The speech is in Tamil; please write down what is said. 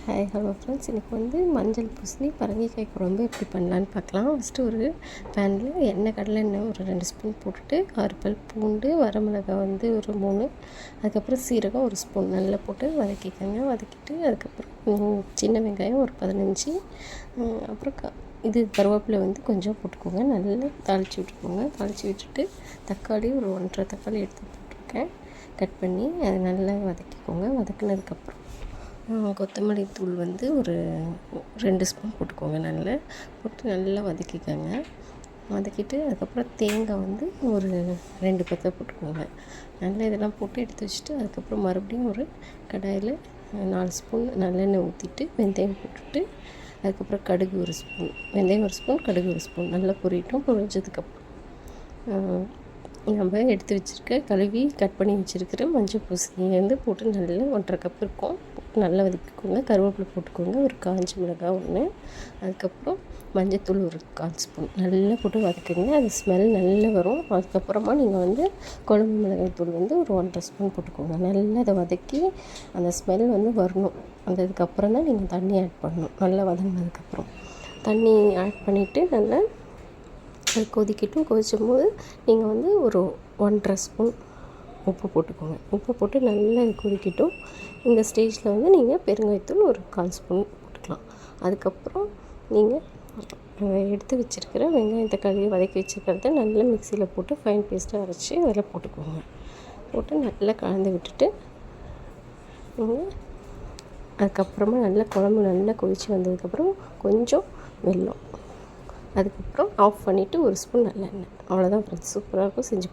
ஹாய் ஹலோ ஃப்ரெண்ட்ஸ், இன்றைக்கி வந்து மஞ்சள் பூசணி பரங்கிக்காய் குழம்பு எப்படி பண்ணலான்னு பார்க்கலாம். ஃபஸ்ட்டு ஒரு பேனில் கடலை எண்ணெய் ஒரு 2 ஸ்பூன் போட்டுட்டு 6 பல் பூண்டு, வரமிளகாய் வந்து ஒரு 3, அதுக்கப்புறம் சீரகம் ஒரு ஸ்பூன் நல்லா போட்டு வதக்கிக்கோங்க. வதக்கிட்டு அதுக்கப்புறம் சின்ன வெங்காயம் ஒரு 15, அப்புறம் இது கருவேப்பிலை வந்து கொஞ்சம் போட்டுக்கோங்க. நல்லா தாளித்து விட்டுக்கோங்க. தாளித்து விட்டுட்டு தக்காளி ஒரு 1.5 தக்காளி எடுத்து போட்டிருக்கேன், கட் பண்ணி அதை நல்லா வதக்கிக்கோங்க. வதக்கினதுக்கப்புறம் கொத்தமல்லி தூள் வந்து ஒரு 2 ஸ்பூன் போட்டுக்கோங்க. நல்லா போட்டு நல்லா வதக்கிக்கோங்க. வதக்கிட்டு அதுக்கப்புறம் தேங்காய் வந்து ஒரு 2 பத்தை போட்டுக்கோங்க. நல்லா இதெல்லாம் போட்டு எடுத்து வச்சுட்டு அதுக்கப்புறம் மறுபடியும் ஒரு கடாயில் 4 ஸ்பூன் நல்லெண்ணெய் ஊற்றிட்டு வெந்தயம் போட்டுட்டு அதுக்கப்புறம் கடுகு ஒரு ஸ்பூன், வெந்தயம் ஒரு ஸ்பூன், கடுகு ஒரு ஸ்பூன் நல்லா பொரிஞ்சதுக்கப்புறம் நம்ம எடுத்து வச்சுருக்க கழுவி கட் பண்ணி வச்சுருக்கிற மஞ்சள் பூசணியை வந்து போட்டு நல்லா 1.5 கப் இருக்கும், போட்டு நல்லா வதக்கிக்கோங்க. கருவேப்பிலை போட்டுக்கோங்க, ஒரு காஞ்ச மிளகாய் 1, அதுக்கப்புறம் மஞ்சத்தூள் ஒரு 1/4 ஸ்பூன் நல்லா போட்டு வதக்குங்க. அது ஸ்மெல் நல்லா வரும். அதுக்கப்புறமா நீங்கள் வந்து குழம்பு மிளகாய் தூள் வந்து ஒரு 1.5 ஸ்பூன் போட்டுக்கோங்க. நல்லா அதை வதக்கி அந்த ஸ்மெல் வந்து வரணும். அதுக்கப்புறம் தான் நீங்கள் தண்ணி ஆட் பண்ணணும். நல்லா வதங்கினதுக்கப்புறம் தண்ணி ஆட் பண்ணிவிட்டு நல்லா அது கொதிக்கும்போது நீங்கள் வந்து ஒரு 1.5 ஸ்பூன் உப்பு போட்டுக்கோங்க. உப்பு போட்டு நல்லா கொதிக்கட்டும். இந்த ஸ்டேஜில் வந்து நீங்கள் பெருங்காயத்தூள் ஒரு 1/4 ஸ்பூன் போட்டுக்கலாம். அதுக்கப்புறம் நீங்கள் எடுத்து வச்சுருக்கிற வெங்காயம் தக்காளி வதக்கி வச்சுருக்கிறத நல்லா மிக்சியில் போட்டு ஃபைன் பேஸ்ட்டாக அரைச்சி அதில் போட்டுக்கோங்க. போட்டு நல்லா கலந்து விட்டுட்டு நீங்கள் அதுக்கப்புறமா நல்லா குழம்பு நல்லா கொதித்து வந்ததுக்கப்புறம் கொஞ்சம் வெல்லம், அதுக்கப்புறம் ஆஃப் பண்ணிவிட்டு ஒரு ஸ்பூன் நல்லெண்ணெய். அவ்வளோதான் ஃப்ரெண்ட்ஸ், சூப்பராக இருக்கும். செஞ்சு